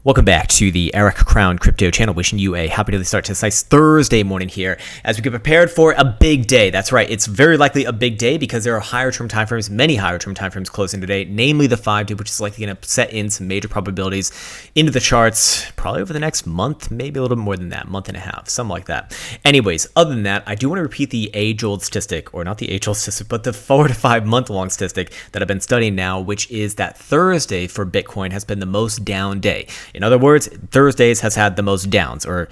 Welcome back to the Eric Krown crypto channel, wishing you a happy daily start to this nice Thursday morning here as we get prepared for a big day. That's right, it's very likely a big day because there are higher term timeframes, many higher term timeframes closing today, namely the 5-day, which is likely going to set in some major probabilities into the charts probably over the next month, maybe a little bit more than that, month and a half, something like that. Anyways, other than that, I do want to repeat the age-old statistic, or not the age-old statistic, but the 4 to 5 month-long statistic that I've been studying now, which is that Thursday for Bitcoin has been the most down day. In other words, Thursdays has had the most downs, or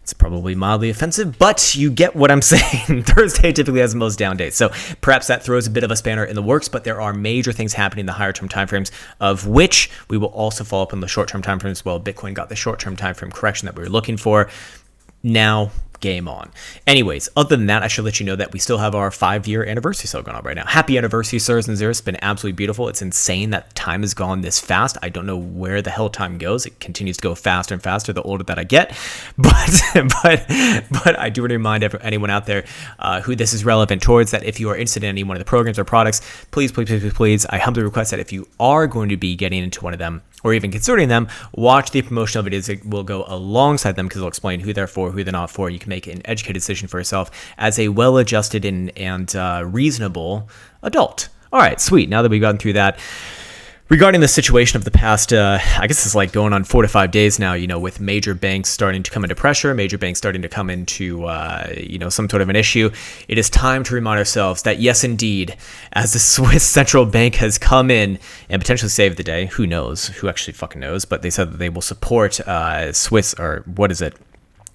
it's probably mildly offensive, but you get what I'm saying. Thursday typically has the most down days. So perhaps that throws a bit of a spanner in the works, but there are major things happening in the higher term timeframes, of which we will also follow up on the short term timeframes. Well, Bitcoin got the short term timeframe correction that we were looking for. Now, game on. Anyways, other than that, I should let you know that we still have our 5-year anniversary sale going on right now. Happy anniversary, sirs and zeros. It's been absolutely beautiful. It's insane that time has gone this fast. I don't know where the hell time goes. It continues to go faster and faster the older that I get. But I do want to remind anyone out there who this is relevant towards, that if you are interested in any one of the programs or products, please, I humbly request that if you are going to be getting into one of them, or even considering them, watch the promotional videos that will go alongside them, because they'll explain who they're for, who they're not for. You can make an educated decision for yourself as a well-adjusted and reasonable adult. All right, sweet. Now that we've gotten through that, regarding the situation of the past, I guess it's like going on 4 to 5 days now, with major banks starting to come into pressure, major banks starting to come into, some sort of an issue. It is time to remind ourselves that, yes, indeed, as the Swiss central bank has come in and potentially saved the day, who knows, who actually fucking knows, but they said that they will support Swiss, or what is it?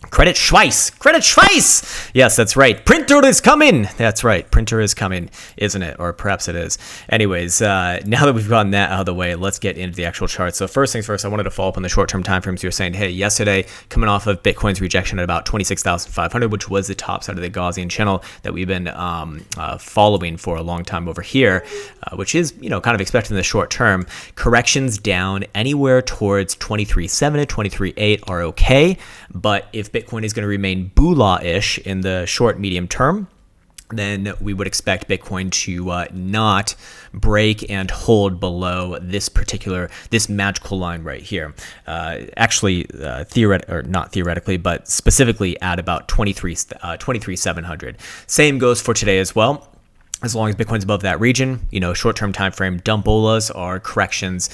Credit Schweiz. Yes, that's right. Printer is coming. That's right. Printer is coming, isn't it? Or perhaps it is. Anyways, now that we've gotten that out of the way, let's get into the actual chart. So first things first, I wanted to follow up on the short-term timeframes. You were saying, hey, yesterday, coming off of Bitcoin's rejection at about 26,500, which was the top side of the Gaussian channel that we've been following for a long time over here, which is, kind of expected in the short term. Corrections down anywhere towards 23.7 to 23.8 are okay, but if Bitcoin is going to remain Bula-ish in the short, medium term, then we would expect Bitcoin to not break and hold below this magical line right here. Not theoretically, but specifically at about 23,700. Same goes for today as well. As long as Bitcoin's above that region, short-term time frame dump bolas are corrections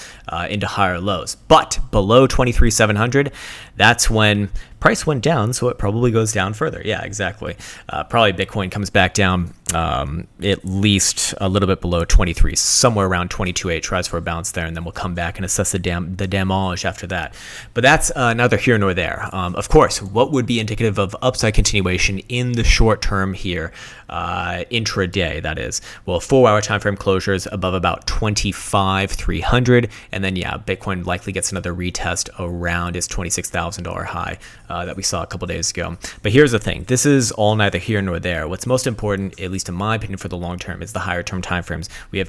into higher lows. But below 23,700, that's when price went down, so it probably goes down further. Yeah, exactly. Probably Bitcoin comes back down at least a little bit below 23, somewhere around 22.8, tries for a bounce there, and then we'll come back and assess the damage after that. But that's neither here nor there. Of course, what would be indicative of upside continuation in the short term here, intraday, that is? Well, 4-hour time frame closures above about 25,300, and then Bitcoin likely gets another retest around its $26,000 high that we saw a couple days ago. But here's the thing, this is all neither here nor there. What's most important, at least in my opinion, for the long term, is the higher term timeframes. We have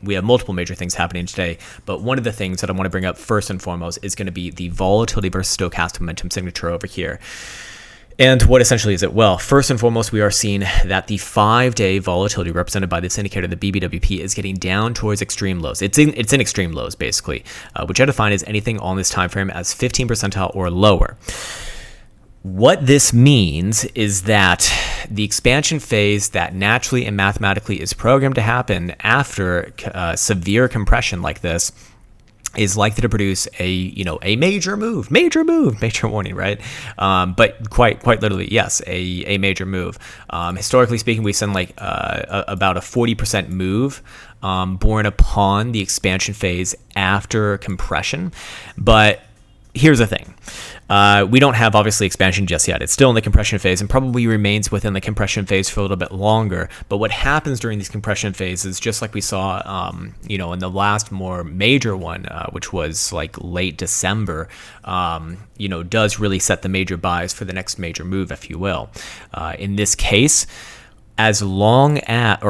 we have multiple major things happening today, but one of the things that I want to bring up first and foremost is going to be the volatility versus stochastic momentum signature over here. And what essentially is it? Well, first and foremost, we are seeing that the 5-day volatility represented by this indicator, the BBWP, is getting down towards extreme lows. It's in extreme lows, basically, which I define as anything on this time frame as 15 percentile or lower. What this means is that the expansion phase that naturally and mathematically is programmed to happen after severe compression like this is likely to produce a major warning, right? But quite literally, yes, a major move. Historically speaking, we've seen about a 40% move born upon the expansion phase after compression. But here's the thing. We don't have, obviously, expansion just yet. It's still in the compression phase and probably remains within the compression phase for a little bit longer. But what happens during these compression phases, just like we saw, in the last more major one, which was like late December, does really set the major buys for the next major move, if you will. In this case, as long as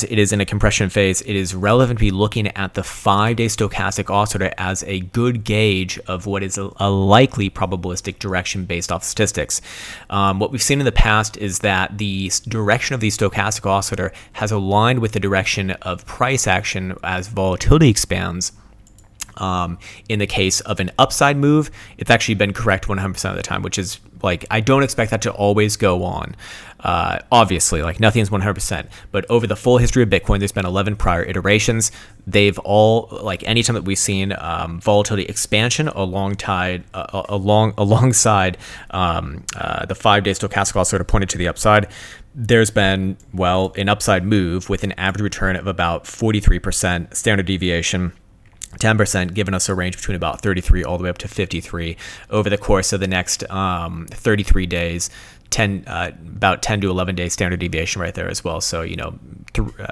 it is in a compression phase, it is relevant to be looking at the 5-day stochastic oscillator as a good gauge of what is a likely probabilistic direction based off statistics. What we've seen in the past is that the direction of the stochastic oscillator has aligned with the direction of price action as volatility expands. In the case of an upside move, it's actually been correct 100% of the time, which is like, I don't expect that to always go on. Obviously, like nothing's 100%, but over the full history of Bitcoin, there's been 11 prior iterations. They've all, like anytime that we've seen volatility expansion alongside the 5-day stochastic oscillator pointed to the upside, there's been, well, an upside move with an average return of about 43% standard deviation, 10%, giving us a range between about 33 all the way up to 53 over the course of the next 33 days. About 10 to 11 days standard deviation right there as well. So,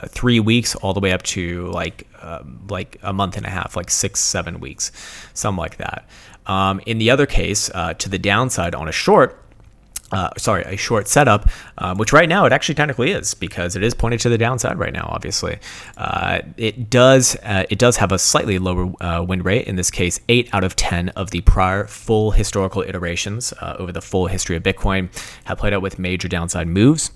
3 weeks all the way up to like a month and a half, like 6-7 weeks, something like that. In the other case, to the downside on a short setup, which right now it actually technically is, because it is pointed to the downside right now. Obviously, it does have a slightly lower win rate. In this case, 8 out of 10 of the prior full historical iterations over the full history of Bitcoin have played out with major downside moves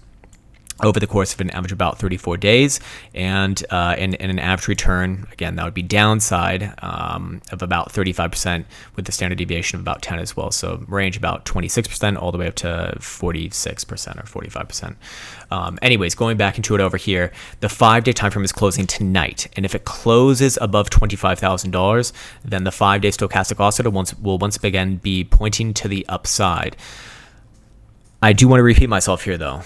over the course of an average of about 34 days, and an average return, again, that would be downside of about 35% with the standard deviation of about 10 as well. So range about 26% all the way up to 46% or 45%. Anyways, going back into it over here, the 5-day time frame is closing tonight, and if it closes above $25,000, then the 5-day stochastic oscillator will once again be pointing to the upside. I do want to repeat myself here, though.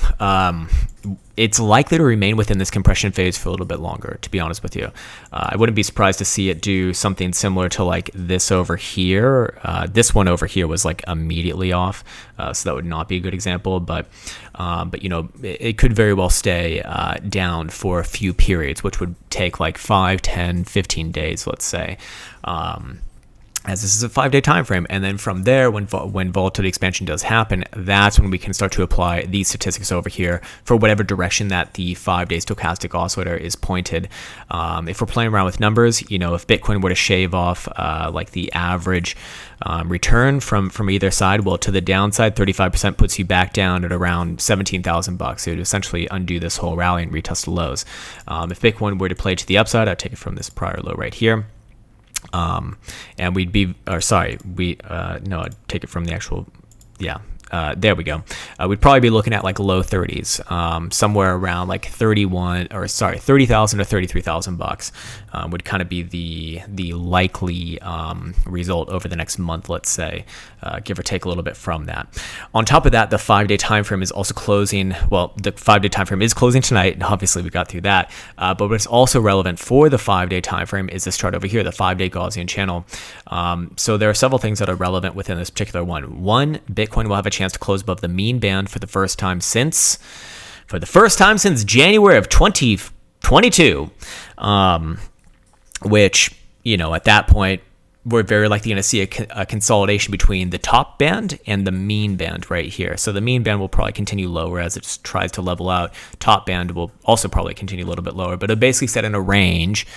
It's likely to remain within this compression phase for a little bit longer, to be honest with you. I wouldn't be surprised to see it do something similar to like this over here. This one over here was like immediately off, so that would not be a good example. But it could very well stay down for a few periods, which would take like 5, 10, 15 days, let's say. As this is a 5-day time frame, and then from there, when volatility expansion does happen, that's when we can start to apply these statistics over here for whatever direction that the 5-day stochastic oscillator is pointed. If we're playing around with numbers, if Bitcoin were to shave off like the average return from either side, well, to the downside, 35% puts you back down at around $17,000. It would essentially undo this whole rally and retest the lows. If Bitcoin were to play to the upside, I'd take it from this prior low right here. And I'd take it from the actual, there we go. We'd probably be looking at like low 30s, somewhere around like 30,000 or $33,000 would kind of be the likely result over the next month, let's say, give or take a little bit from that. On top of that, the 5-day time frame is also closing. Well, the 5-day time frame is closing tonight, and obviously we got through that. But what's also relevant for the 5-day time frame is this chart over here, the 5-day Gaussian channel. So there are several things that are relevant within this particular one. One, Bitcoin will have a chance to close above the mean band for the first time since January of 2022, which, at that point, we're very likely going to see a consolidation between the top band and the mean band right here. So the mean band will probably continue lower as it tries to level out. Top band will also probably continue a little bit lower, but it'll basically set in a range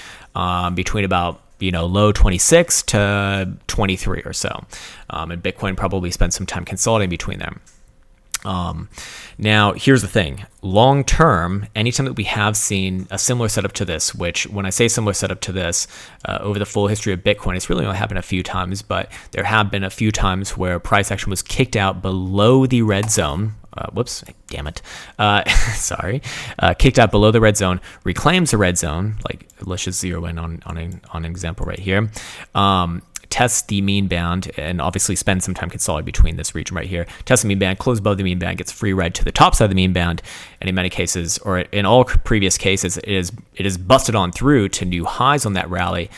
between about low 26 to 23 or so. And Bitcoin probably spends some time consolidating between them. Now, here's the thing. Long term, anytime that we have seen a similar setup to this, which when I say similar setup to this, over the full history of Bitcoin, it's really only happened a few times, but there have been a few times where price action was kicked out below the red zone. Whoops, damn it. Kicked out below the red zone, reclaims the red zone. Like, let's just zero in on an example right here. Tests the mean band and obviously spend some time consolidating between this region right here. Tests the mean band, close above the mean band, gets free ride to the top side of the mean band, and in many cases, or in all previous cases, it is busted on through to new highs on that rally.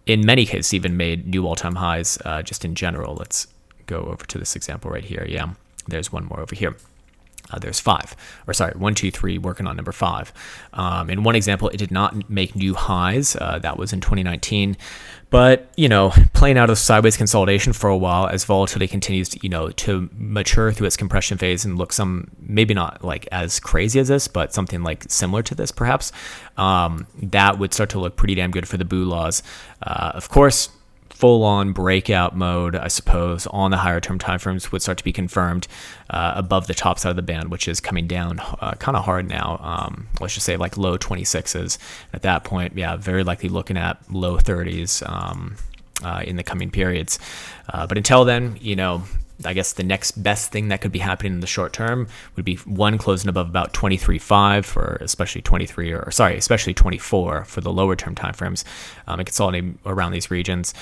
In many cases, even made new all-time highs just in general. Let's go over to this example right here. Yeah, there's one more over here. There's 1, 2, 3, working on number 5. In one example, it did not make new highs. That was in 2019. But, playing out of sideways consolidation for a while as volatility continues to mature through its compression phase and look maybe not like as crazy as this, but something like similar to this perhaps, that would start to look pretty damn good for the boo laws. Of course, full-on breakout mode, I suppose, on the higher term timeframes would start to be confirmed above the top side of the band, which is coming down kind of hard now. Let's just say like low 26s. At that point, very likely looking at low 30s. in the coming periods. But until then, I guess the next best thing that could be happening in the short term would be one closing above about 23.5 for especially 24 for the lower term timeframes, and consolidating around these regions.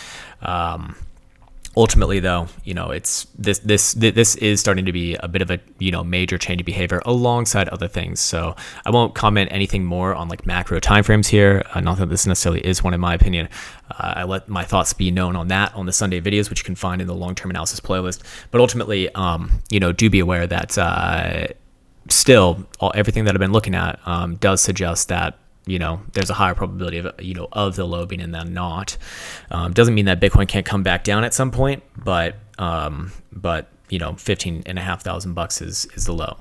Ultimately, though, it's this is starting to be a bit of a major change of behavior alongside other things. So I won't comment anything more on like macro timeframes here. Not that this necessarily is one in my opinion. I let my thoughts be known on that on the Sunday videos, which you can find in the long-term analysis playlist. But ultimately, do be aware that still everything that I've been looking at does suggest that there's a higher probability of of the low being in than not. Doesn't mean that Bitcoin can't come back down at some point, but $15,500 is the low,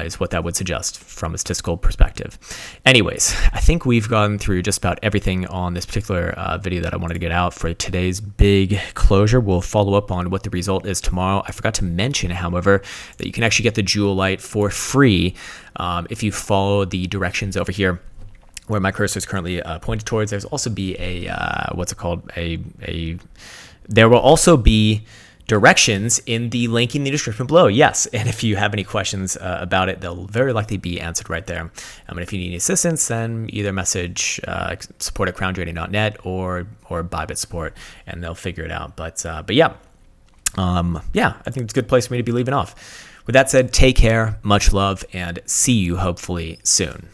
is what that would suggest from a statistical perspective. Anyways, I think we've gone through just about everything on this particular video that I wanted to get out for today's big closure. We'll follow up on what the result is tomorrow. I forgot to mention, however, that you can actually get the Jewel Light for free if you follow the directions over here where my cursor is currently pointed towards. There's also be there will also be directions in the link in the description below. Yes, and if you have any questions about it, they'll very likely be answered right there. And if you need any assistance, then either message support at crowntrading.net or Bybit support, and they'll figure it out. But yeah, I think it's a good place for me to be leaving off. With that said, take care, much love, and see you hopefully soon.